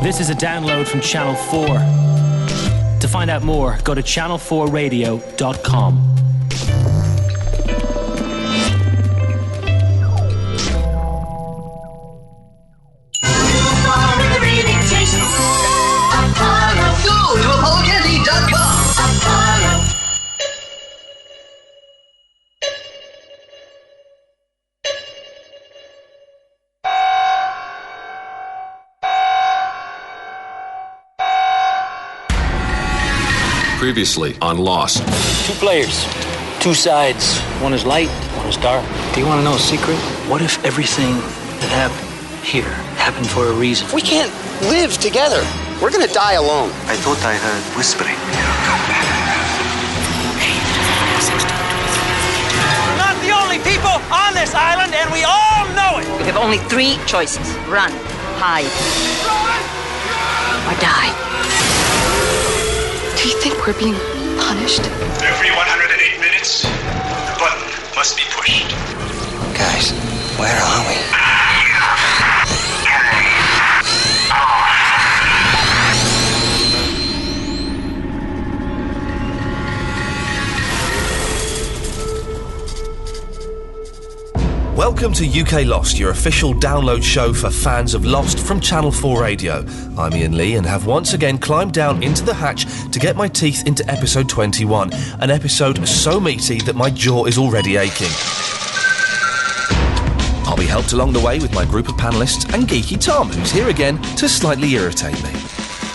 This is a download from Channel 4. To find out more, go to channel4radio.com. Previously on Lost. 2 players, 2 sides. One is light, one is dark. Do you want to know a secret? What if everything that happened here happened for a reason? We can't live together. We're gonna die alone. I thought I heard whispering. We're not the only people on this island, and we all know it. We have only 3 choices. Run, hide, or die. Do you think we're being punished? Every 108 minutes, the button must be pushed. Guys, where are we? Welcome to UK Lost, your official download show for fans of Lost from Channel 4 Radio. I'm Iain Lee and have once again climbed down into the hatch to get my teeth into episode 21, an episode so meaty that my jaw is already aching. I'll be helped along the way with my group of panellists and Geeky Tom, who's here again to slightly irritate me.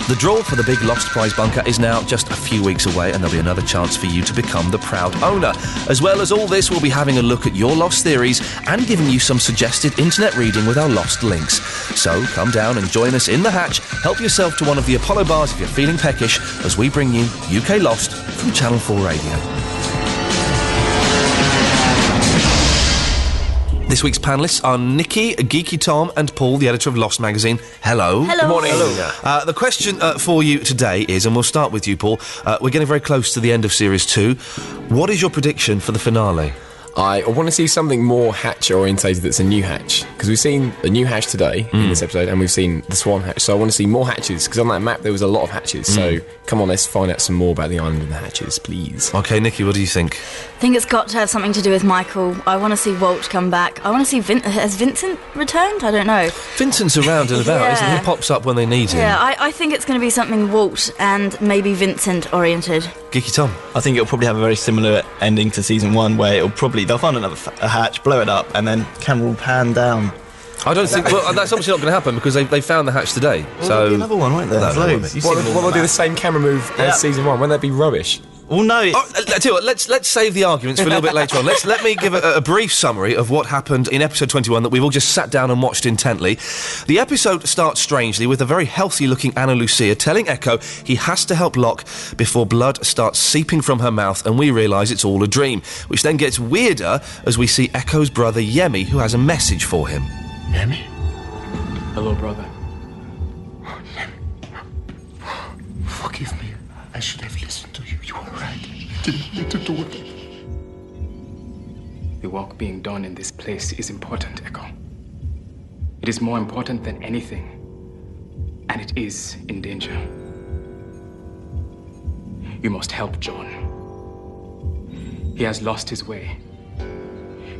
The draw for the big Lost prize bunker is now just a few weeks away, and there'll be another chance for you to become the proud owner. As well as all this, we'll be having a look at your Lost theories and giving you some suggested internet reading with our Lost links. So come down and join us in the hatch, help yourself to one of the Apollo bars if you're feeling peckish, as we bring you UK Lost from Channel 4 Radio. This week's panellists are Nikki, Geeky Tom and Paul, the editor of Lost magazine. Hello. Hello. Good morning. Hello. The question for you today is, and we'll start with you, Paul, we're getting very close to the end of Series 2. What is your prediction for the finale? I want to see something more hatch-orientated that's a new hatch. Because we've seen a new hatch today in this episode, and we've seen the Swan hatch. So I want to see more hatches, because on that map there was a lot of hatches. So come on, let's find out some more about the island and the hatches, please. OK, Nikki, what do you think? I think it's got to have something to do with Michael. I want to see Walt come back. I want to see has Vincent returned? I don't know. Vincent's around and about, isn't he? He pops up when they need him. Yeah, I think it's going to be something Walt and maybe Vincent-oriented. Geeky Tom? I think it'll probably have a very similar ending to Season 1, where they'll find another a hatch, blow it up, and then camera will pan down. I don't think... Well, that's obviously not going to happen, because they found the hatch today. Well, there'll be another one, won't there? There's loads. Well, they'll do the same camera move as Season 1. Won't that be rubbish? Well, no. I tell you what, let's save the arguments for a little bit later on. Let me give a brief summary of what happened in episode 21 that we've all just sat down and watched intently. The episode starts strangely with a very healthy-looking Ana Lucia telling Echo he has to help Locke before blood starts seeping from her mouth and we realise it's all a dream, which then gets weirder as we see Echo's brother Yemi, who has a message for him. Yemi? Hello, brother. Oh, Yemi. Forgive me. I should have listened to you. You were right. Didn't need to do it. The work being done in this place is important, Echo. It is more important than anything. And it is in danger. You must help John. He has lost his way.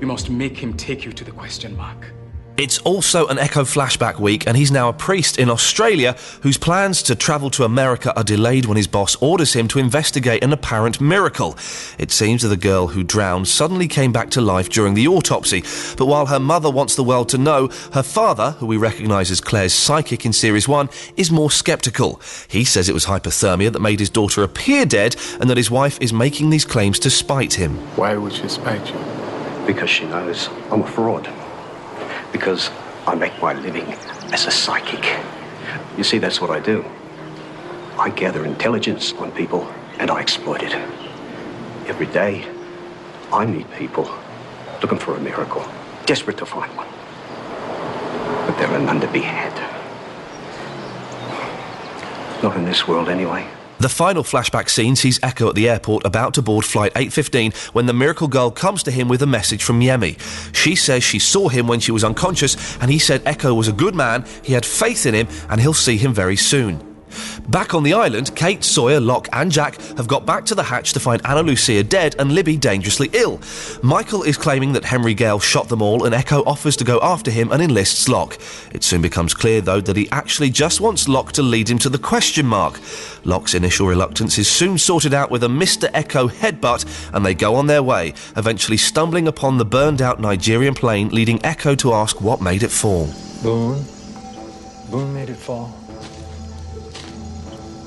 You must make him take you to the question mark. It's also an Echo flashback week, and he's now a priest in Australia whose plans to travel to America are delayed when his boss orders him to investigate an apparent miracle. It seems that the girl who drowned suddenly came back to life during the autopsy, but while her mother wants the world to know, her father, who we recognise as Claire's psychic in Series 1, is more sceptical. He says it was hypothermia that made his daughter appear dead, and that his wife is making these claims to spite him. Why would she spite you? Because she knows I'm a fraud. Because I make my living as a psychic. You see, that's what I do. I gather intelligence on people and I exploit it. Every day, I meet people looking for a miracle, desperate to find one. But there are none to be had. Not in this world, anyway. The final flashback scene sees Echo at the airport about to board flight 815 when the miracle girl comes to him with a message from Yemi. She says she saw him when she was unconscious and he said Echo was a good man, he had faith in him and he'll see him very soon. Back on the island, Kate, Sawyer, Locke and Jack have got back to the hatch to find Anna Lucia dead and Libby dangerously ill. Michael is claiming that Henry Gale shot them all and Echo offers to go after him and enlists Locke. It soon becomes clear, though, that he actually just wants Locke to lead him to the question mark. Locke's initial reluctance is soon sorted out with a Mr. Echo headbutt and they go on their way, eventually stumbling upon the burned-out Nigerian plane, leading Echo to ask what made it fall. Boone made it fall.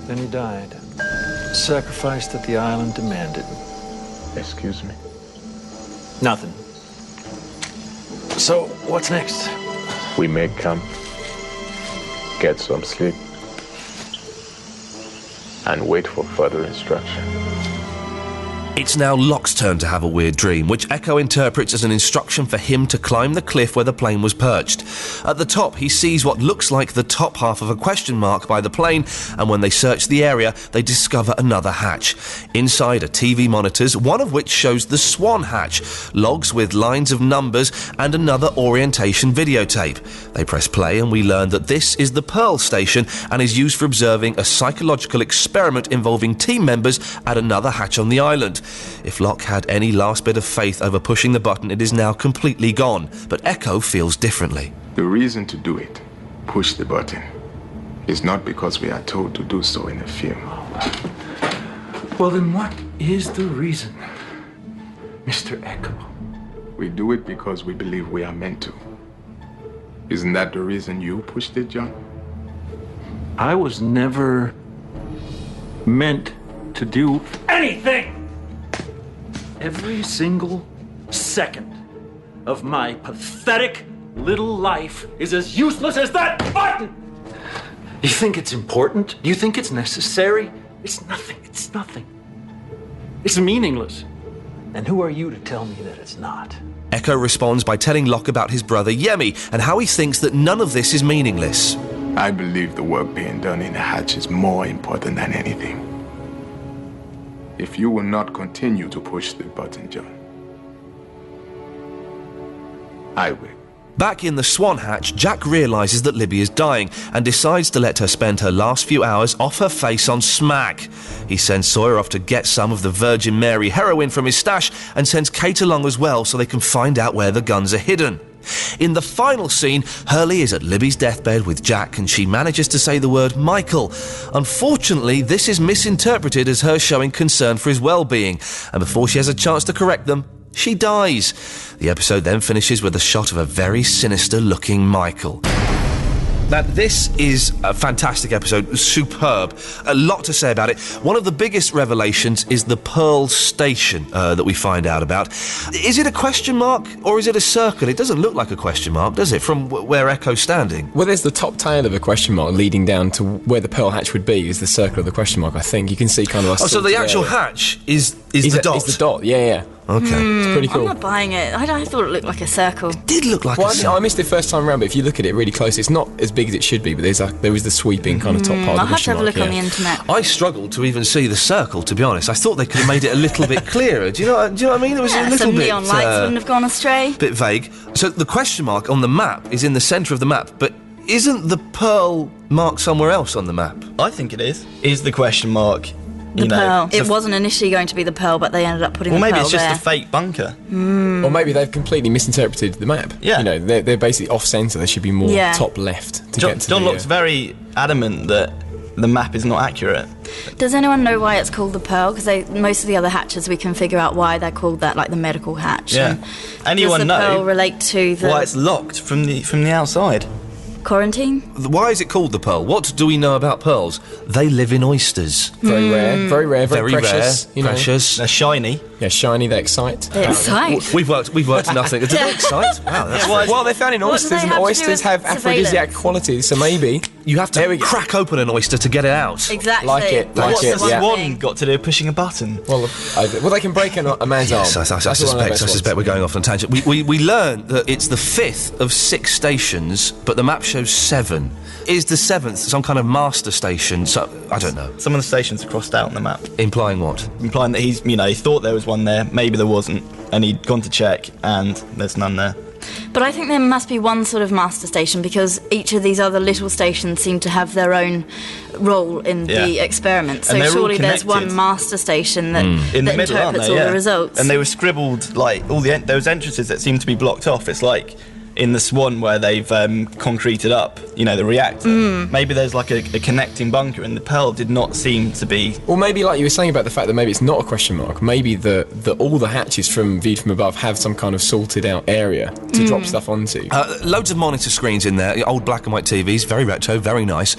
Then he died. Sacrifice that the island demanded. Excuse me? Nothing. So, what's next? We make camp, get some sleep, and wait for further instruction. It's now Locke's turn to have a weird dream, which Echo interprets as an instruction for him to climb the cliff where the plane was perched. At the top, he sees what looks like the top half of a question mark by the plane, and when they search the area, they discover another hatch. Inside are TV monitors, one of which shows the Swan hatch, logs with lines of numbers, and another orientation videotape. They press play, and we learn that this is the Pearl Station and is used for observing a psychological experiment involving team members at another hatch on the island. If Locke had any last bit of faith over pushing the button, it is now completely gone. But Echo feels differently. The reason to do it, push the button, is not because we are told to do so in a film. Well, then what is the reason, Mr. Echo? We do it because we believe we are meant to. Isn't that the reason you pushed it, John? I was never meant to do anything! Every single second of my pathetic little life is as useless as that button! You think it's important? Do you think it's necessary? It's nothing. It's nothing. It's meaningless. And who are you to tell me that it's not? Echo responds by telling Locke about his brother Yemi and how he thinks that none of this is meaningless. I believe the work being done in the hatch is more important than anything. If you will not continue to push the button, John, I will. Back in the Swan hatch, Jack realises that Libby is dying and decides to let her spend her last few hours off her face on smack. He sends Sawyer off to get some of the Virgin Mary heroin from his stash and sends Kate along as well so they can find out where the guns are hidden. In the final scene, Hurley is at Libby's deathbed with Jack and she manages to say the word Michael. Unfortunately, this is misinterpreted as her showing concern for his well-being, and before she has a chance to correct them, she dies. The episode then finishes with a shot of a very sinister-looking Michael. Now, this is a fantastic episode, superb, a lot to say about it. One of the biggest revelations is the Pearl Station that we find out about. Is it a question mark or is it a circle? It doesn't look like a question mark, does it, from where Echo's standing? Well, there's the top tail of a question mark leading down to where the Pearl hatch would be, is the circle of the question mark, I think. You can see kind of... Oh, so the actual hatch is the dot? It's the dot, yeah. Okay. It's pretty cool. I'm not buying it. I thought it looked like a circle. It did look like a circle. I missed it first time around, but if you look at it really close, it's not as big as it should be, but there is the sweeping kind of top part of the I'll have to question have a mark, look on the internet. I struggled to even see the circle, to be honest. I thought they could have made it a little bit clearer. Do you know what I mean? It was a little some bit... neon lights wouldn't have gone astray. Bit vague. So the question mark on the map is in the centre of the map, but isn't the Pearl marked somewhere else on the map? I think it is. Is the question mark... The Pearl. It wasn't initially going to be the Pearl, but they ended up putting the Pearl there. Well, maybe it's just a fake bunker. Or maybe they've completely misinterpreted the map. Yeah. You know, they're basically off-centre. They should be more top left to get to John Locke's very adamant that the map is not accurate. Does anyone know why it's called the Pearl? Because most of the other hatches, we can figure out why they're called that, like the medical hatch. Yeah. Anyone know? Does the know Pearl relate to the... why it's locked from the outside? Quarantine? Why is it called the Pearl? What do we know about pearls? They live in oysters. Very rare, very precious. Rare, precious. They're shiny. Yeah, shiny, they excite. They excite. We've worked nothing. Did they excite? Wow, that's well, they found in oysters, and oysters have aphrodisiac qualities, so maybe you have to crack open an oyster to get it out. Exactly. Like it. What's the yeah. swan got to do with pushing a button? Well, they can break a man's arm. Yes, I suspect we're going off on a tangent. We learned that it's the 5th of 6 stations, but the map shows 7. Is the 7th some kind of master station? So I don't know. Some of the stations are crossed out on the map. Implying what? Implying that he thought there was one there, maybe there wasn't, and he'd gone to check, and there's none there. But I think there must be one sort of master station, because each of these other little stations seem to have their own role in the experiment. So surely there's one master station that, in the that middle, interprets all the results. And they were scribbled, like, those entrances that seem to be blocked off. It's like in the Swan where they've concreted up, the reactor. Maybe there's like a connecting bunker, and the Pearl did not seem to be. Or maybe, like you were saying about the fact that maybe it's not a question mark. Maybe all the hatches viewed from above have some kind of sorted out area to drop stuff onto. Loads of monitor screens in there, old black and white TVs, very retro, very nice.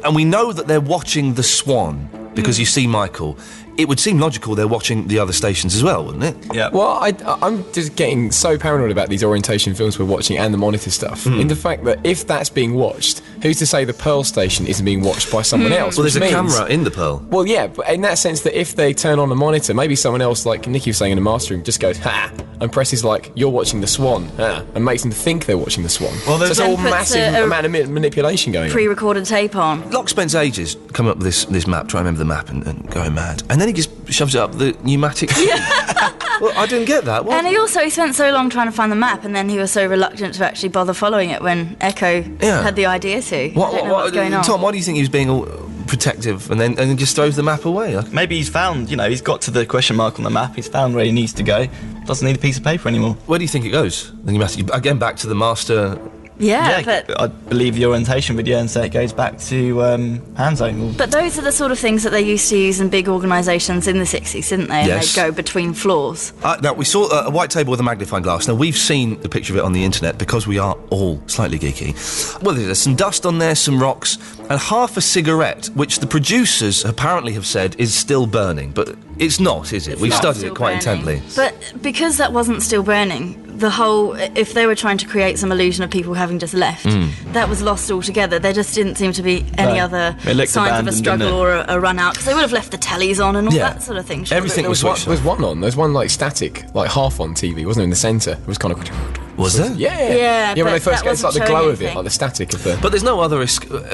And we know that they're watching the Swan because you see Michael. It would seem logical they're watching the other stations as well, wouldn't it? Yeah. Well, I'm just getting so paranoid about these orientation films we're watching and the monitor stuff. In the fact that if that's being watched, who's to say the Pearl station isn't being watched by someone else? Well, there's a camera in the Pearl. Well, yeah, but in that sense that if they turn on the monitor, maybe someone else, like Nicky was saying in the mastering, just goes, ha, and presses like, you're watching the Swan, and makes them think they're watching the Swan. Well, there's a whole massive amount of manipulation going on. Pre-recorded tape on. Locke spends ages coming up with this map, trying to remember the map and going mad. And then he just shoves it up the pneumatic. Well, I didn't get that. What? And he spent so long trying to find the map, and then he was so reluctant to actually bother following it when Echo had the idea to. I don't know what's going on. Tom, why do you think he was being all protective and then just throws the map away? Maybe he's found, he's got to the question mark on the map, he's found where he needs to go, doesn't need a piece of paper anymore. Where do you think it goes? Then you again back to the master. Yeah, but I believe the orientation video and say it goes back to Hanzone. But those are the sort of things that they used to use in big organisations in the 60s, didn't they? Yes. And they'd go between floors. Now, we saw a white table with a magnifying glass. Now, we've seen the picture of it on the internet because we are all slightly geeky. Well, there's some dust on there, some rocks, and half a cigarette, which the producers apparently have said is still burning. But it's not, is it? We've studied it quite intently. But because that wasn't still burning, if they were trying to create some illusion of people having just left, that was lost altogether. There just didn't seem to be any other signs of a struggle or a run out, because they would have left the tellies on and all that sort of thing. Everything was switched on. There's one on. There's one like static, like half on TV, wasn't it? In the centre, it was kind of. Was there? Yeah. When they first get, it's like the glow of it, like the static of the. But there's no other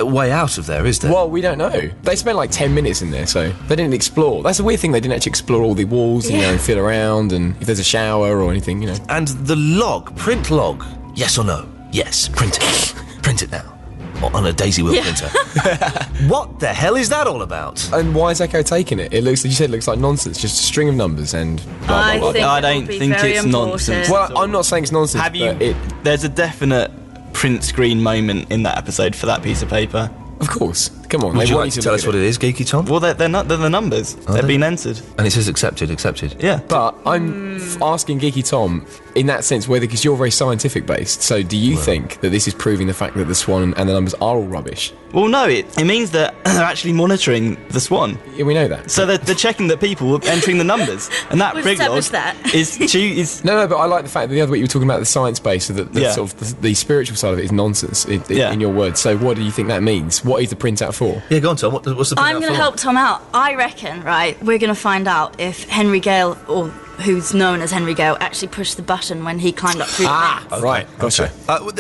way out of there, is there? Well, we don't know. They spent like 10 minutes in there, so they didn't explore. That's the weird thing. They didn't actually explore all the walls, and feel around, and if there's a shower or anything, And the print log, yes or no? Yes, print it. Print it now. On a daisy wheel printer. What the hell is that all about? And why is Echo taking it? It looks like nonsense, just a string of numbers and blah, blah, blah. I don't think it's nonsense. Well, I'm not saying it's nonsense. There's a definite print screen moment in that episode for that piece of paper. Of course. Come on. Would you like to tell us what it is, Geeky Tom? Well, they're the numbers. They've been entered. And it says accepted. Yeah. But I'm asking Geeky Tom, in that sense, because you're very scientific based, so do you think that this is proving the fact that the Swan and the numbers are all rubbish? Well, no, it means that they're actually monitoring the Swan. Yeah, we know that. So they're checking that people are entering the numbers. And that brig log is... No, but I like the fact that the other week you were talking about the science base, so that sort of the spiritual side of it is nonsense, in your words. So what do you think that means? What is the printout for? Yeah, go on, Tom. What's the printout I'm going to help Tom out. I reckon, we're going to find out if Henry Gale, or who's known as Henry Gale, actually pushed the button when he climbed up through the vents. Right, gotcha.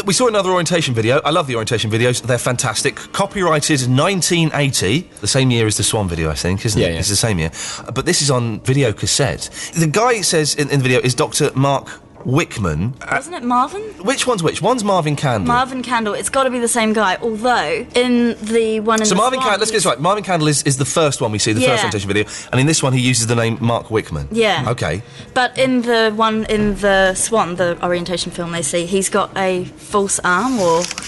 We saw another orientation video. I love the orientation videos. They're fantastic. Copyrighted 1980, the same year as the Swan video, I think, isn't it? Yeah. It's the same year. But this is on video cassette. The guy says in the video is Dr. Mark Wickman. Wasn't it Marvin? Which one's which? One's Marvin Candle. Marvin Candle. It's got to be the same guy, although in the one in so the Marvin Swan, Candle, let's get this right. Marvin Candle is the first one we see, the first orientation video, and in this one he uses the name Mark Wickman. Yeah. Okay. But in the one in the Swan, the orientation film they see, he's got a false arm,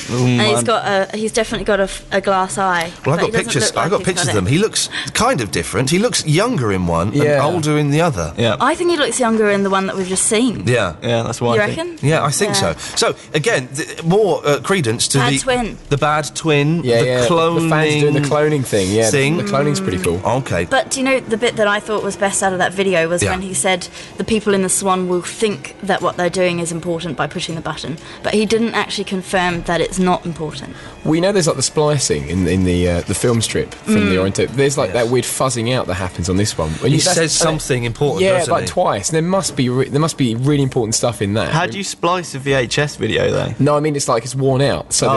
and he's definitely got a glass eye. Well, I got pictures. I got pictures of them. He looks kind of different. He looks younger in one and older in the other. Yeah. I think he looks younger in the one that we've just seen. Yeah. Yeah, that's why You I reckon? think. Yeah, I think so. So, again, more credence to Bad twin. the bad twin, Yeah, the cloning... The fans doing the cloning thing, yeah. thing. The cloning's pretty cool. Okay. But do you know the bit that I thought was best out of that video was Yeah. when he said the people in the Swan will think that what they're doing is important by pushing the button, but he didn't actually confirm that it's not important. We know there's like the splicing in the film strip from the Orient. There's like that weird fuzzing out that happens on this one. He says something important, yeah, doesn't like he? twice. There must be really important stuff in that. How do you splice a VHS video, though? No, I mean it's like it's worn out. So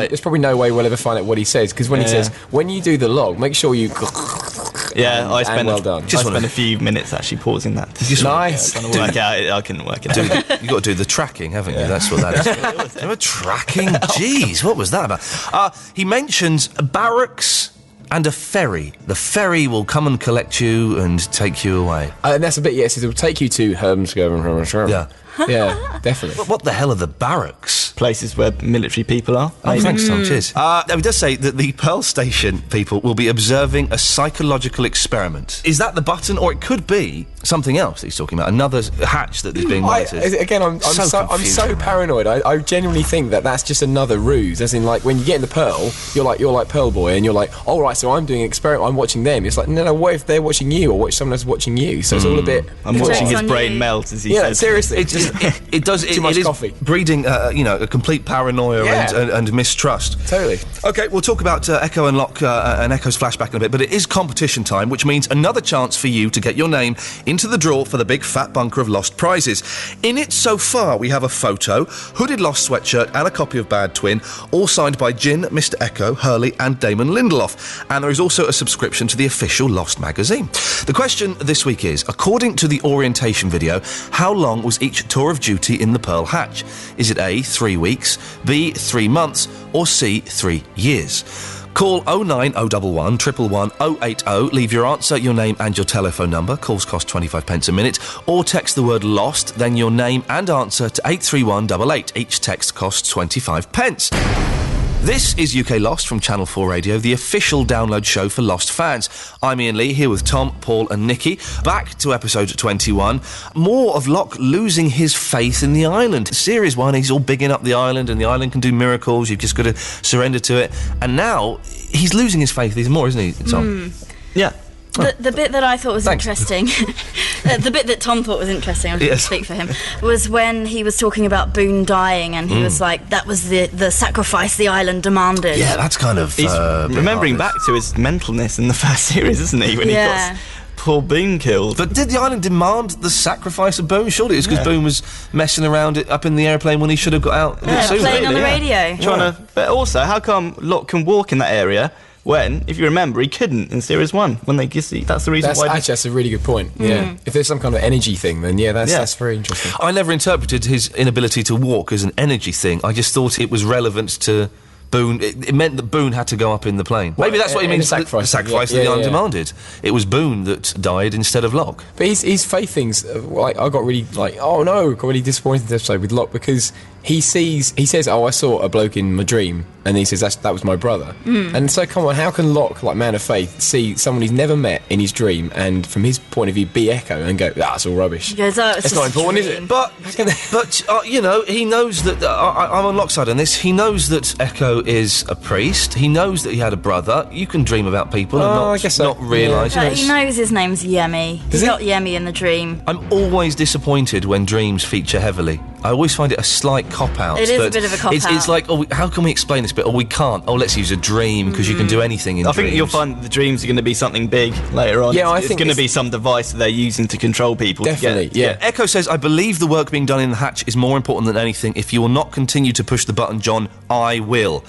there's probably no way we'll ever find out what he says, because when he says, when you do the log, make sure you. Yeah, I spent a a few minutes actually pausing that. Nice. Trying to work out. I couldn't work it out. You've got to do the tracking, haven't you? That's what that is. They were tracking? Jeez, what was that about? He mentions barracks and a ferry. The ferry will come and collect you and take you away. And that's a bit, yes, it will take you to Hermsgov. Yeah. Yeah, definitely. What the hell are the barracks? Places where military people are. Oh, thanks, Tom. Cheers. Now, he does say that the Pearl Station people will be observing a psychological experiment. Is that the button, or it could be something else that he's talking about? Another hatch that is being monitored? I'm so paranoid. I genuinely think that that's just another ruse. As in, like, when you get in the Pearl, you're like Pearl Boy, and you're like, all right, so I'm doing an experiment. I'm watching them. It's like, no. What if they're watching you, or what if someone else is watching you? So it's all a bit. I'm watching his brain melt as he says. Seriously. It does. Too much coffee. Breeding, a complete paranoia and mistrust. Totally. Okay, we'll talk about Echo and Locke and Echo's flashback in a bit, but it is competition time, which means another chance for you to get your name into the draw for the big fat bunker of lost prizes. In it so far, we have a photo, hooded lost sweatshirt, and a copy of Bad Twin, all signed by Jin, Mr. Echo, Hurley, and Damon Lindelof. And there is also a subscription to the official Lost magazine. The question this week is, according to the orientation video, how long was each tour of duty in the Pearl Hatch? Is it A, 3 weeks, B, 3 months, or C, 3 years? Call 09011 111 080, leave your answer, your name and your telephone number, calls cost 25 pence a minute, or text the word LOST, then your name and answer to 83188, each text costs 25 pence. This is UK Lost from Channel 4 Radio, the official download show for Lost fans. I'm Iain Lee, here with Tom, Paul and Nikki. Back to episode 21. More of Locke losing his faith in the island. Series 1, he's all bigging up the island, and the island can do miracles, you've just got to surrender to it. And now, he's losing his faith even more, isn't he, Tom? Yeah. The bit that I thought was interesting, the bit that Tom thought was interesting, I'll just speak for him, was when he was talking about Boone dying, and he was like, that was the sacrifice the island demanded. Yeah, that's kind of... He's remembering back to his mentalness in the first series, isn't he? When he got poor Boone killed. But did the island demand the sacrifice of Boone? Surely it was because Boone was messing around up in the airplane when he should have got out. Playing on the radio. But also, how come Locke can walk in that area when, if you remember, he couldn't in Series 1 when they kissed? That's the reason why. Actually, that's a really good point. Yeah, if there's some kind of energy thing, then that's very interesting. I never interpreted his inability to walk as an energy thing. I just thought it was relevant to Boone. It meant that Boone had to go up in the plane. Maybe that's what he means. The sacrifice that the island demanded. It was Boone that died instead of Locke. But his faith things, I got really got really disappointed in this episode with Locke, because he says, oh, I saw a bloke in my dream, and he says that was my brother. And so, come on, how can Locke, like man of faith, see someone he's never met in his dream, and from his point of view, be Echo and go, that's all rubbish? He goes, it's not important, is it? But he knows that I'm on Locke's side on this. He knows that Echo is a priest. He knows that he had a brother. You can dream about people and not realise. Yeah. He knows his name's Yemi. He's got Yemi in the dream. I'm always disappointed when dreams feature heavily. I always find it a slight cop-out. It is a bit of a cop-out. It's like, how can we explain this bit? We can't. Let's use a dream, because you can do anything in dreams. I think you'll find the dreams are going to be something big later on. Yeah, I think it's going to be some device that they're using to control people. Definitely, yeah. Echo says, I believe the work being done in the hatch is more important than anything. If you will not continue to push the button, John, I will.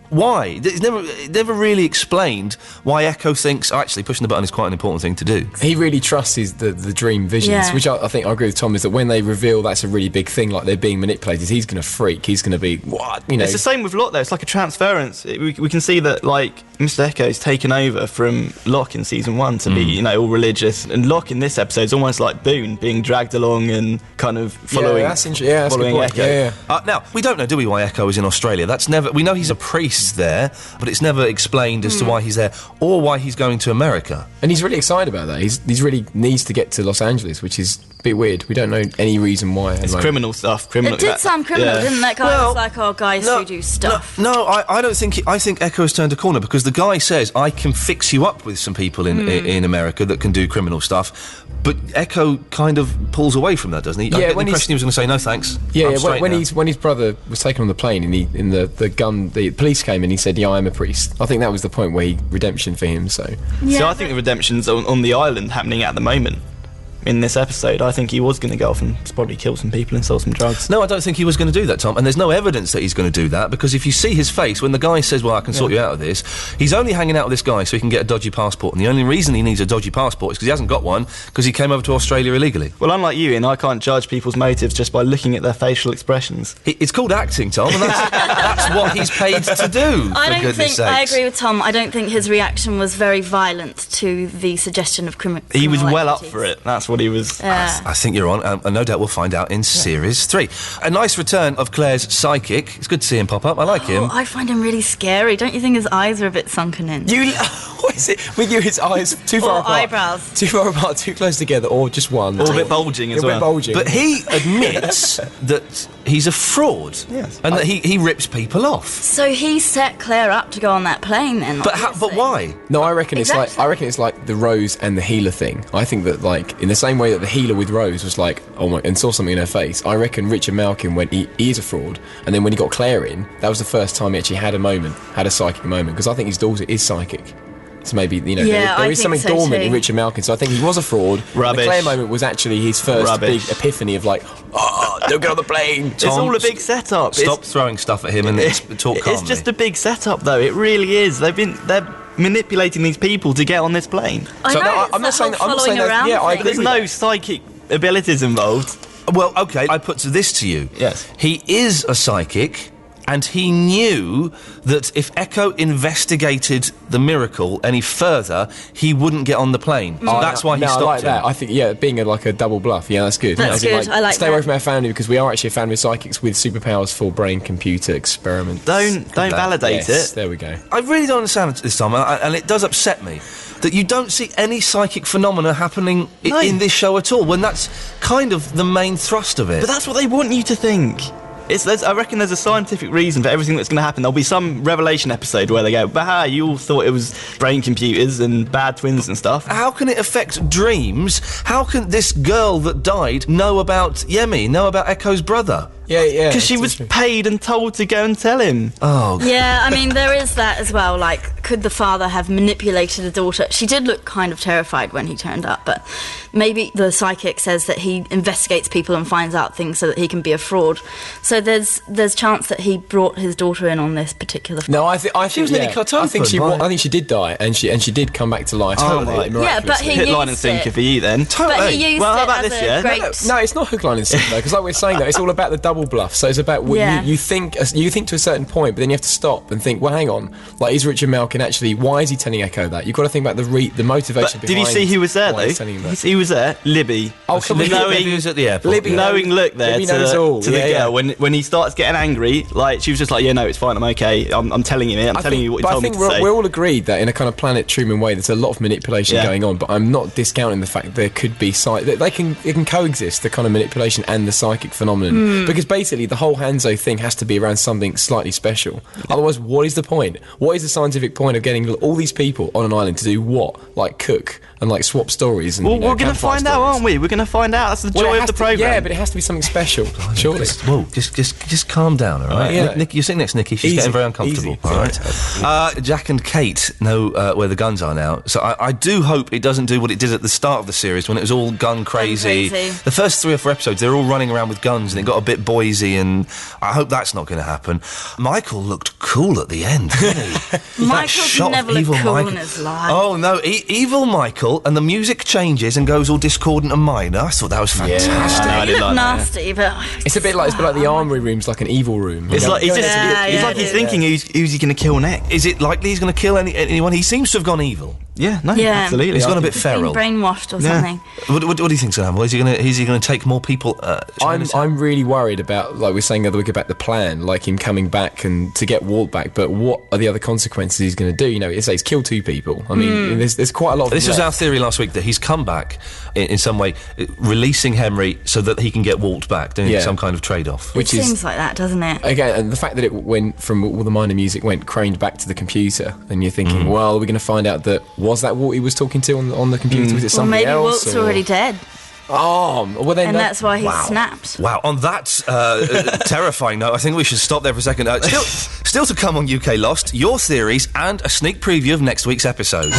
Why? It's never really explained why Echo thinks, actually, pushing the button is quite an important thing to do. He really trusts the dream visions, which I think I agree with Tom, is that when they reveal that's a really big thing, like they're being manipulated, he's going to freak. He's going to be, what? It's the same with Locke, though. It's like a transference. We can see that, like, Mr. Echo's taken over from Locke in Season 1 to be, all religious. And Locke in this episode is almost like Boone, being dragged along and kind of following, that's a good point. Echo. Now, we don't know, do we, why Echo is in Australia? We know he's a priest there, but it's never explained as to why he's there or why he's going to America. And he's really excited about that. He's really needs to get to Los Angeles, which is a bit weird. We don't know any reason why. It's criminal stuff. It did sound criminal, didn't that guy? Was like, guys who do stuff. No, I don't think... I think Echo has turned a corner, because the guy says, I can fix you up with some people in America that can do criminal stuff, but Echo kind of pulls away from that, doesn't he? I get the impression he was going to say, no thanks. Yeah, when his brother was taken on the plane and the police came and he said, yeah, I'm a priest. I think that was the point where redemption for him, so... Yeah, so I think the redemption's on the island happening at the moment. In this episode, I think he was going to go off and probably kill some people and sell some drugs. No, I don't think he was going to do that, Tom. And there's no evidence that he's going to do that, because if you see his face, when the guy says, well, I can sort you out of this, he's only hanging out with this guy so he can get a dodgy passport. And the only reason he needs a dodgy passport is because he hasn't got one, because he came over to Australia illegally. Well, unlike you, Ian, I can't judge people's motives just by looking at their facial expressions. It's called acting, Tom, and that's what he's paid to do, I agree with Tom. I don't think his reaction was very violent to the suggestion of criminal He was well up for it. That's what he was... I think you're on, and no doubt we'll find out in Series 3. A nice return of Claire's psychic. It's good to see him pop up. I like him. I find him really scary. Don't you think his eyes are a bit sunken in? What is it? With you, his eyes too far apart. Eyebrows. Too far apart, too close together, or just one. Or a bit bulging as well. A bit bulging. But he admits that he's a fraud. Yes. And that he rips people off. So he set Claire up to go on that plane then, But why? No, I reckon it's like the Rose and the healer thing. I think that, like, in the same way that the healer with Rose was like, oh my, and saw something in her face, I reckon Richard Malkin, when he is a fraud, and then when he got Claire in, that was the first time he actually had a psychic moment, because I think his daughter is psychic. So maybe, there is something dormant in Richard Malkin, so I think he was a fraud. Rubbish. The Claire moment was actually his first big epiphany of like, don't get on the plane. It's all a big setup. Stop throwing stuff at him and talk calmly. It's just a big setup, though. It really is. They're manipulating these people to get on this plane. I'm not saying that. Yeah, I agree. There's no psychic abilities involved. Well, okay, I put this to you. Yes. He is a psychic, and he knew that if Echo investigated the miracle any further, he wouldn't get on the plane. So that's why he stopped I like him. that. I think, being like a double bluff, that's good. That's good. I like stay that. away from our family, because we are actually a family of psychics with superpowers for brain-computer experiments. Don't validate it. There we go. I really don't understand it this time, and it does upset me that you don't see any psychic phenomena happening in this show at all, when that's kind of the main thrust of it. But that's what they want you to think. I reckon there's a scientific reason for everything that's going to happen. There'll be some revelation episode where they go, "Bah, you all thought it was brain computers and bad twins and stuff." How can it affect dreams? How can this girl that died know about Yemi, know about Echo's brother? Yeah. Because she was paid and told to go and tell him. Oh. Yeah, I mean, there is that as well. Like, could the father have manipulated the daughter? She did look kind of terrified when he turned up, but maybe the psychic says that he investigates people and finds out things so that he can be a fraud. So there's chance that he brought his daughter in on this particular. No, I think she was nearly cut open. I think she did die, and she did come back to life. Totally. Yeah, but he hit used line and sinker for you then. Totally. But he used how it about as this, a yeah? great... No, it's not hook, line and sinker, though, because like we're saying, it's all about the double bluff. So it's about what you think to a certain point, but then you have to stop and think, well, hang on, like, is Richard Malkin actually, why is he telling Echo that? You've got to think about the motivation behind. Did you see who was there, though? He was there, Libby. Oh, come on. Libby was at the airport. Libby, knowing look there Libby to the girl, yeah. when he starts getting angry, like, she was just like, yeah, no, it's fine, I'm okay, I'm telling you, mate, I'm telling you what you told me to say. But I think we're all agreed that in a kind of Planet Truman way, there's a lot of manipulation going on, but I'm not discounting the fact that there could be they can coexist, the kind of manipulation and the psychic phenomenon, because basically the whole Hanzo thing has to be around something slightly special. Otherwise, what is the point? What is the scientific point of getting all these people on an island to do what? Like cook and like swap stories? And, well, we're going to find out, aren't we? We're going to find out. That's the joy of the programme. Yeah, but it has to be something special, surely. Whoa, just calm down, all right? Yeah. Nick, you're sitting next to Nikki. She's getting very uncomfortable. Easy. All right. Jack and Kate know where the guns are now, so I do hope it doesn't do what it did at the start of the series when it was all gun crazy. The first 3 or 4 episodes, they're all running around with guns and it got a bit Boise, and I hope that's not going to happen. Michael looked cool at the end, didn't he? Michael's never looked cool in his life. Oh, no, evil Michael, and the music changes and goes all discordant and minor. I thought that was fantastic. Yeah, he looked nasty, but... It's a bit like the armory room's like an evil room. It's like he's thinking who's he going to kill next. Is it likely he's going to kill anyone? He seems to have gone evil. Yeah, no, Yeah. absolutely. He's gone a bit feral. Being brainwashed or something. What do you think's going to happen? Is he going to take more people? I'm really worried about, like we were saying the other week about the plan, like him coming back and to get Walt back. But what are the other consequences he's going to do? You know, he's killed 2 people. I mean, there's quite a lot. This was our theory last week, that he's come back in some way, releasing Henry so that he can get Walt back, doing some kind of trade-off. Which seems like that, doesn't it? Again, and the fact that it went from all the minor music went craned back to the computer, and you're thinking, well, are we going to find out that was that Walt he was talking to on the computer? Was it somebody else? Well, maybe Walt's already dead. Oh, well then... And that's why he snapped. Wow, on that terrifying note, I think we should stop there for a second. Still to come on UK Lost, your theories and a sneak preview of next week's episode.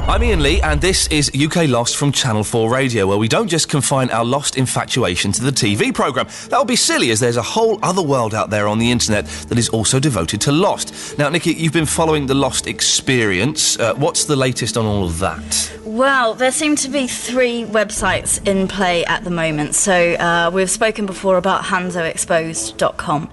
I'm Iain Lee, and this is UK Lost from Channel 4 Radio, where we don't just confine our Lost infatuation to the TV programme. That would be silly, as there's a whole other world out there on the internet that is also devoted to Lost. Now, Nikki, you've been following the Lost experience. What's the latest on all of that? Well, there seem to be 3 websites in play at the moment. So we've spoken before about hanzoexposed.com,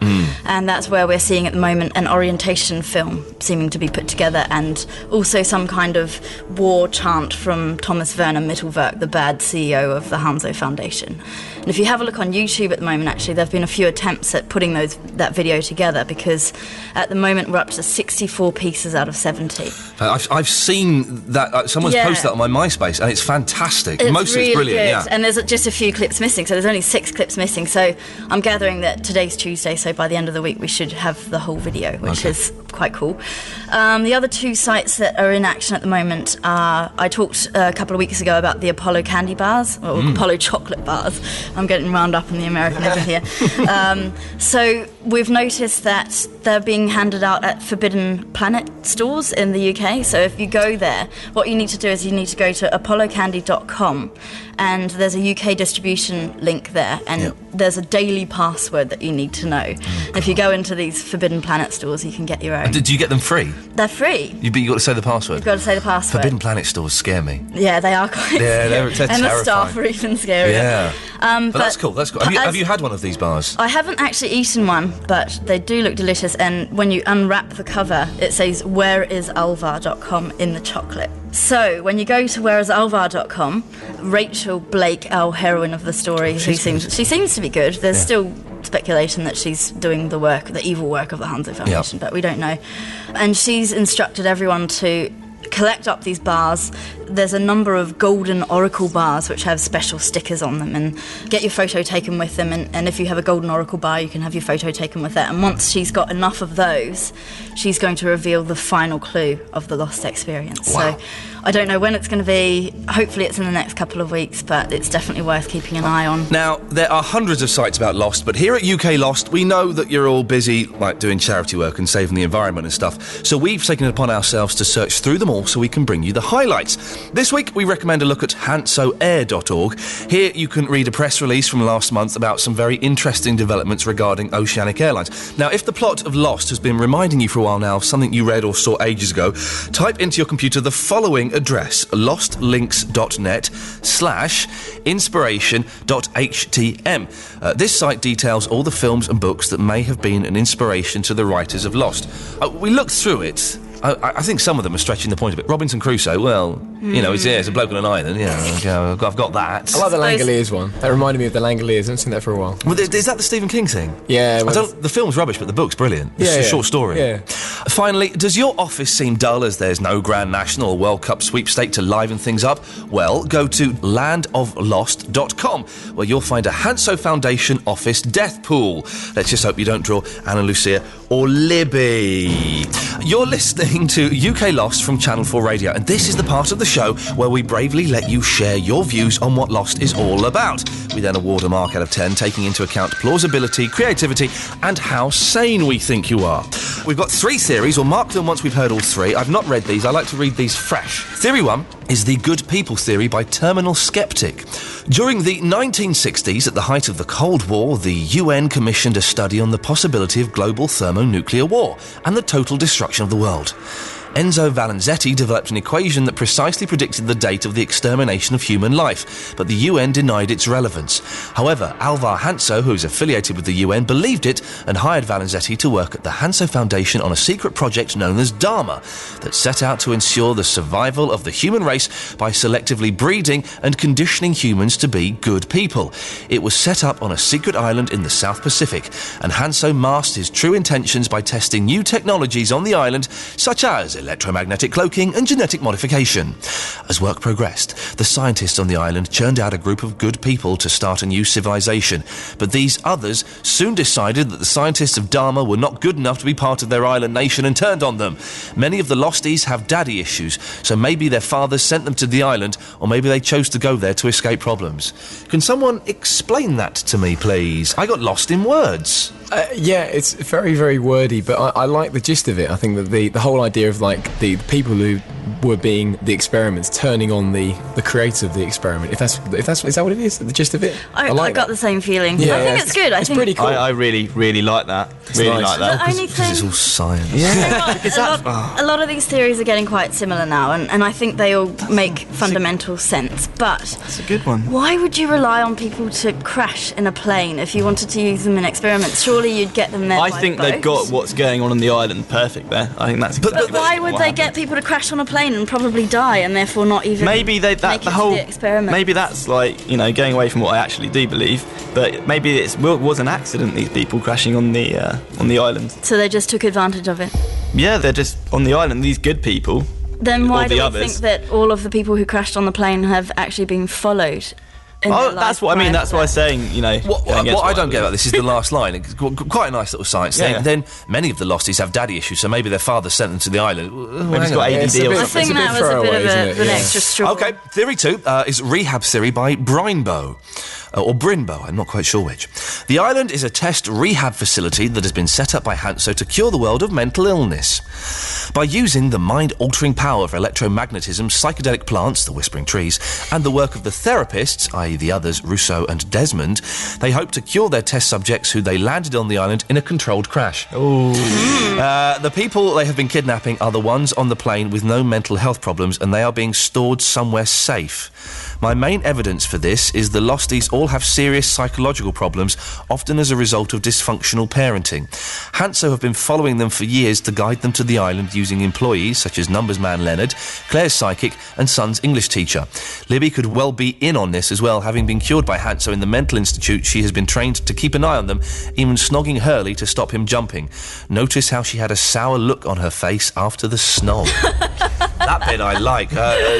and that's where we're seeing at the moment an orientation film seeming to be put together, and also some kind of war chant from Thomas Werner Mittelwerk, the bad CEO of the Hanzo Foundation. And if you have a look on YouTube at the moment, actually, there have been a few attempts at putting that video together, because at the moment we're up to 64 pieces out of 70. I've seen that. Someone's posted that on my MySpace, and it's fantastic. Most really of it's brilliant, good. yeah. And there's just a few clips missing, so there's only 6 clips missing. So I'm gathering that today's Tuesday, so by the end of the week we should have the whole video, which is quite cool. The other 2 sites that are in action at the moment are, I talked a couple of weeks ago about the Apollo candy bars, or Apollo chocolate bars. I'm getting wound up in the Americanism here. So we've noticed that they're being handed out at Forbidden Planet stores in the UK. So if you go there, what you need to do is you need to go to apollocandy.com, and there's a UK distribution link there, and there's a daily password that you need to know. And if you go into these Forbidden Planet stores, you can get your own. Do you get them free? They're free. You've got to say the password? You've got to say the password. Forbidden Planet stores scare me. Yeah, they are quite scary. They're and terrifying. The staff are even scarier. Yeah. But that's cool, that's cool. Have you had one of these bars? I haven't actually eaten one, but they do look delicious, and when you unwrap the cover, it says whereisalvar.com in the chocolate. So, when you go to whereisalvar.com, Rachel Blake, our heroine of the story, she seems to be good. There's still speculation that she's doing the evil work of the Hanzo Foundation, but we don't know. And she's instructed everyone to collect up these bars. There's a number of golden oracle bars which have special stickers on them, and get your photo taken with them, and if you have a golden oracle bar, you can have your photo taken with that. And once she's got enough of those, she's going to reveal the final clue of the Lost experience. Wow. So I don't know when it's going to be. Hopefully it's in the next couple of weeks, but it's definitely worth keeping an eye on. Now, there are hundreds of sites about Lost, but here at UK Lost, we know that you're all busy, like, doing charity work and saving the environment and stuff, so we've taken it upon ourselves to search through them all so we can bring you the highlights. This week, we recommend a look at hansoair.org. Here you can read a press release from last month about some very interesting developments regarding Oceanic Airlines. Now, if the plot of Lost has been reminding you for a while now of something you read or saw ages ago, type into your computer the following address: lostlinks.net/inspiration.htm. This site details all the films and books that may have been an inspiration to the writers of Lost. We looked through it. I think some of them are stretching the point a bit. Robinson Crusoe, well, you know, it's a bloke on an island, I've got that. I like the Langoliers one. That reminded me of the Langoliers. I haven't seen that for a while. Well, is that the Stephen King thing? Yeah. The film's rubbish, but the book's brilliant. It's a short story. Yeah. Finally, does your office seem dull as there's no Grand National or World Cup sweepstake to liven things up? Well, go to landoflost.com, where you'll find a Hanso Foundation office death pool. Let's just hope you don't draw Anna Lucia or Libby. You're listening to UK Lost from Channel 4 Radio, and this is the part of the show where we bravely let you share your views on what Lost is all about. We then award a mark out of 10, taking into account plausibility, creativity, and how sane we think you are. We've got 3 theories. We'll mark them once we've heard all 3. I've not read these. I like to read these fresh. Theory 1 is the good people theory by Terminal Skeptic. During the 1960s, at the height of the Cold War, the UN commissioned a study on the possibility of global thermonuclear war and the total destruction of the world. Enzo Valenzetti developed an equation that precisely predicted the date of the extermination of human life, but the UN denied its relevance. However, Alvar Hanso, who is affiliated with the UN, believed it and hired Valenzetti to work at the Hanso Foundation on a secret project known as Dharma that set out to ensure the survival of the human race by selectively breeding and conditioning humans to be good people. It was set up on a secret island in the South Pacific, and Hanso masked his true intentions by testing new technologies on the island, such as electromagnetic cloaking and genetic modification. As work progressed, the scientists on the island churned out a group of good people to start a new civilization, but these others soon decided that the scientists of Dharma were not good enough to be part of their island nation and turned on them. Many of the Losties have daddy issues, so maybe their fathers sent them to the island, or maybe they chose to go there to escape problems. Can someone explain that to me, please? I got lost in words. Yeah, it's very, very wordy, but I like the gist of it. I think that the whole idea of, like, the people who were being the experiments turning on the creator of the experiment. Is that what it is? The gist of it? I got the same feeling. Yeah, I think it's good. It's pretty cool. I really, really like that. Like that. The only thing, it's all science. Yeah. A lot of these theories are getting quite similar now, and I think they all make fundamental sense. But that's a good one. Why would you rely on people to crash in a plane if you wanted to use them in experiments? Surely you'd get them there. I think they've got what's going on the island perfect there. I think that's. But why would they get people to crash on a plane and probably die and therefore not even make it to the experiment? Maybe that's like, you know, going away from what I actually do believe. But maybe it was an accident. These people crashing on the island. So they just took advantage of it. Yeah, they're just on the island. These good people. Then why do you think that all of the people who crashed on the plane have actually been followed? That's what I mean. That's why I'm saying, you know. What I don't get about this is the last line. It's quite a nice little science thing. Yeah. Then many of the Losties have daddy issues, so maybe their father sent them to the island. Maybe he's got ADD or something. I think that was a bit of an extra straw. Okay, theory 2 is rehab theory by Brinbo. Or Brinbo, I'm not quite sure which. The island is a test rehab facility that has been set up by Hanso to cure the world of mental illness. By using the mind-altering power of electromagnetism, psychedelic plants, the whispering trees, and the work of the therapists, i.e. the others, Rousseau and Desmond, they hope to cure their test subjects who they landed on the island in a controlled crash. Ooh. The people they have been kidnapping are the ones on the plane with no mental health problems, and they are being stored somewhere safe. My main evidence for this is the Losties all have serious psychological problems, often as a result of dysfunctional parenting. Hanso have been following them for years to guide them to the island using employees such as numbers man Leonard, Claire's psychic and son's English teacher. Libby could well be in on this as well, having been cured by Hanso in the mental institute. She has been trained to keep an eye on them, even snogging Hurley to stop him jumping. Notice how she had a sour look on her face after the snog. That bit I like.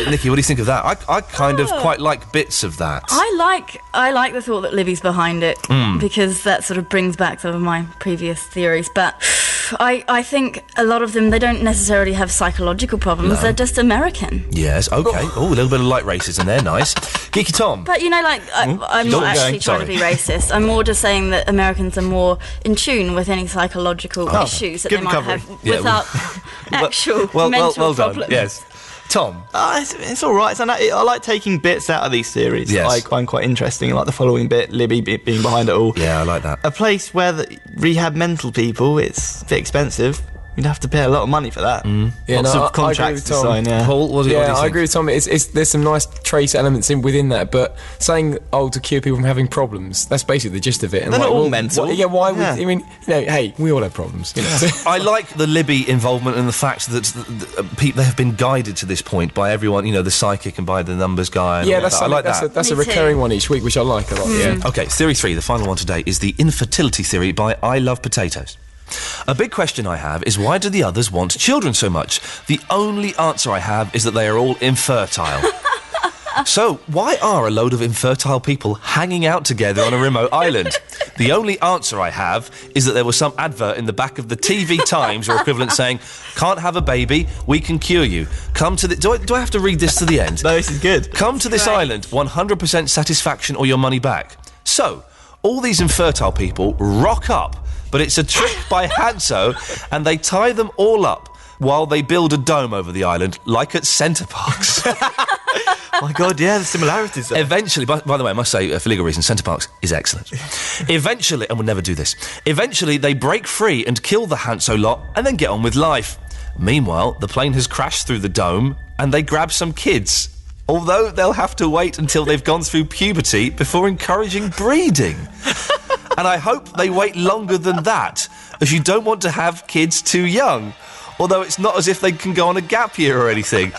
Nikki, what do you think of that? I kind of quite like bits of that. I like the thought that Libby's behind it, because that sort of brings back some of my previous theories. But I think a lot of them, they don't necessarily have psychological problems. No. They're just American. Yes, okay. Oh, a little bit of light racism there, nice. Geeky Tom. But, you know, like, I'm not actually trying to be racist. I'm more just saying that Americans are more in tune with any psychological issues that they might have without actual mental problems. Yes. Tom? It's all right. I like taking bits out of these series. Yes. I find quite interesting. Like the following bit, Libby being behind it all. Yeah, I like that. A place where the rehab mental people, it's a bit expensive. You'd have to pay a lot of money for that. Yeah, lots of contracts to sign. Yeah, Paul, what do you think? I agree with Tom. There's some nice trace elements within that, but saying to cure people from having problems, that's basically the gist of it. And they're not all mental. Why would I mean? You know, hey, we all have problems. You know? I like the Libby involvement and the fact that they have been guided to this point by everyone. You know, the psychic and by the numbers guy. And I like that. That's a recurring one each week, which I like a lot. Yeah. Okay, theory 3, the final one today, is the infertility theory by I Love Potatoes. A big question I have is, why do the others want children so much? The only answer I have is that they are all infertile. So, why are a load of infertile people hanging out together on a remote island? The only answer I have is that there was some advert in the back of the TV Times or equivalent saying, can't have a baby, we can cure you. Come to the... Do I have to read this to the end? No, this is good. Come to this island, 100% satisfaction or your money back. So, all these infertile people rock up, but it's a trick by Hanso, and they tie them all up while they build a dome over the island, like at Centre Parks. My God, yeah, the similarities there. Eventually, by the way, I must say, for legal reasons, Centre Parks is excellent. Eventually, and we'll never do this, eventually they break free and kill the Hanso lot and then get on with life. Meanwhile, the plane has crashed through the dome and they grab some kids. Although they'll have to wait until they've gone through puberty before encouraging breeding. And I hope they wait longer than that, as you don't want to have kids too young. Although it's not as if they can go on a gap year or anything.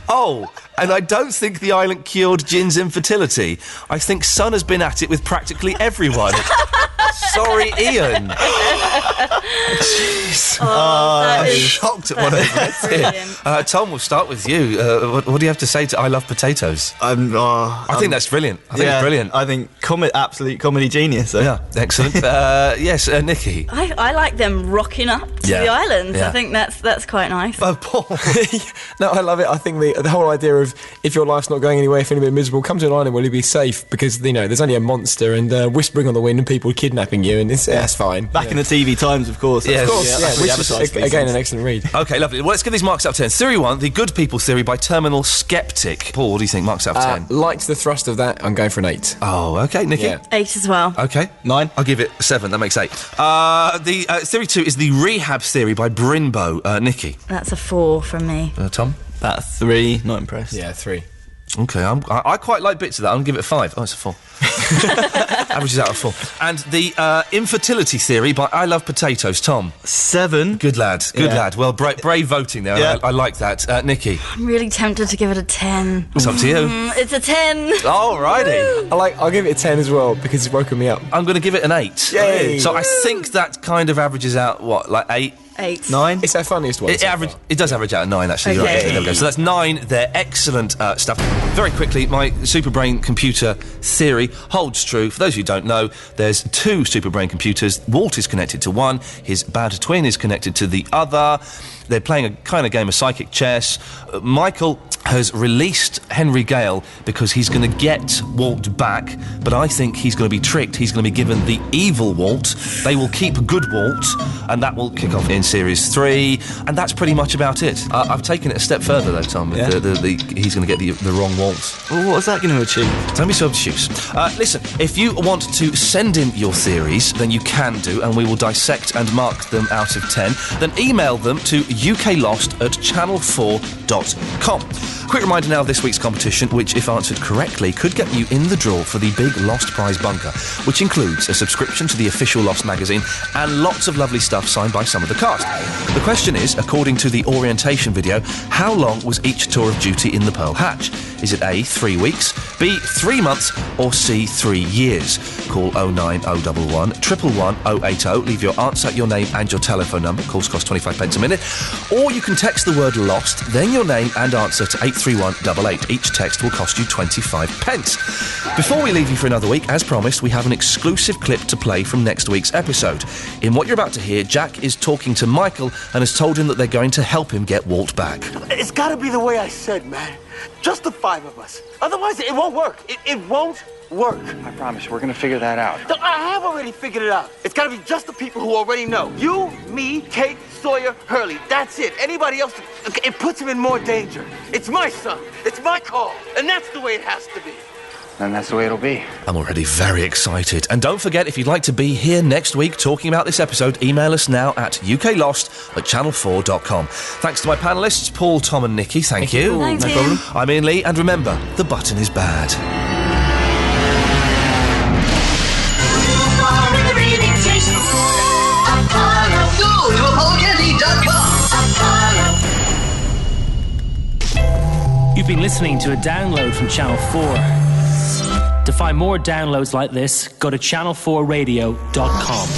Oh, and I don't think the island cured Jin's infertility. I think Sun has been at it with practically everyone. Sorry, Ian. Jeez. I'm shocked at what I've read here. Tom, we'll start with you. What do you have to say to I Love Potatoes? I think that's brilliant. I think it's brilliant. I think absolute comedy genius. So. Yeah, excellent. Yes, Nikki. I like them rocking up to the islands. Yeah. I think that's quite nice. Paul. No, I love it. I think the whole idea of if your life's not going anywhere, feeling a bit miserable, come to an island where you'll be safe because, there's only a monster and whispering on the wind and people kidnapping you, and that's fine. Back in the TV times, of course. Yes. Of course, Which is, again, an excellent read. OK, lovely. Well, let's give these marks out of 10. Theory 1, The Good People Theory by Terminal Skeptic. Paul, what do you think? Marks out of 10? Liked the thrust of that. I'm going for an 8. Oh, OK. Nikki? Yeah. 8 as well. OK. 9. I'll give it 7. That makes 8. The Theory 2 is The Rehab Theory by Brimbo. Nikki? That's a 4 from me. Tom? That's 3. Not impressed. Yeah, 3. OK, I quite like bits of that. I'm going to give it a 5. Oh, it's a 4. Averages out of 4. And The Infertility Theory by I Love Potatoes. Tom? 7. Good lad. Good lad. Well, brave voting there. Yeah. I like that. Nikki? I'm really tempted to give it a 10. It's up to you. It's a 10. Alrighty. I'll give it a 10 as well because it's woken me up. I'm going to give it an 8. Yay. So I think that kind of averages out, what, like 8? 8. 9? It's our funniest one. It does average out at 9, actually. Okay. Right, there we go. So that's 9 there. Excellent stuff. Very quickly, my superbrain computer theory holds true. For those who don't know, there's 2 superbrain computers. Walt is connected to one. His bad twin is connected to the other. They're playing a kind of game of psychic chess. Michael has released Henry Gale because he's going to get Walt back, but I think he's going to be tricked. He's going to be given the evil Walt. They will keep good Walt, and that will kick off in Series 3, and that's pretty much about it. I've taken it a step further, though, Tom. Yeah. He's going to get the wrong Walt. Well, what is that going to achieve? Don't be so obtuse. Listen, if you want to send in your theories, then you can do, and we will dissect and mark them out of 10. Then email them to uklost@channel4.com. Quick reminder now of this week's competition, which, if answered correctly, could get you in the draw for the big Lost Prize bunker, which includes a subscription to the official Lost magazine and lots of lovely stuff signed by some of the cast. The question is, according to the orientation video, how long was each tour of duty in the Pearl Hatch? Is it A, 3 weeks, B, 3 months, or C, 3 years? Call 09011 111 080. Leave your answer, your name and your telephone number. Calls cost 25 pence a minute. Or you can text the word LOST, then your name and answer to 83188. Each text will cost you 25 pence. Before we leave you for another week, as promised, we have an exclusive clip to play from next week's episode. In what you're about to hear, Jack is talking to Michael and has told him that they're going to help him get Walt back. It's gotta be the way I said, man. Just the 5 of us. Otherwise, it won't work. It won't work. I promise, we're gonna figure that out. No, I have already figured it out. It's gotta be just the people who already know. You, me, Kate, Sawyer, Hurley. That's it. Anybody else, it puts him in more danger. It's my son. It's my call. And that's the way it has to be. And that's the way it'll be. I'm already very excited. And don't forget, if you'd like to be here next week talking about this episode, email us now at uklost@channel4.com. Thanks to my panellists, Paul, Tom and Nikki. Thank you. Thanks, no Ian. problem. I'm Ian Lee, and remember, the button is bad. Go to apollocandy.com. You've been listening to a download from Channel 4. To find more downloads like this, go to channel4radio.com.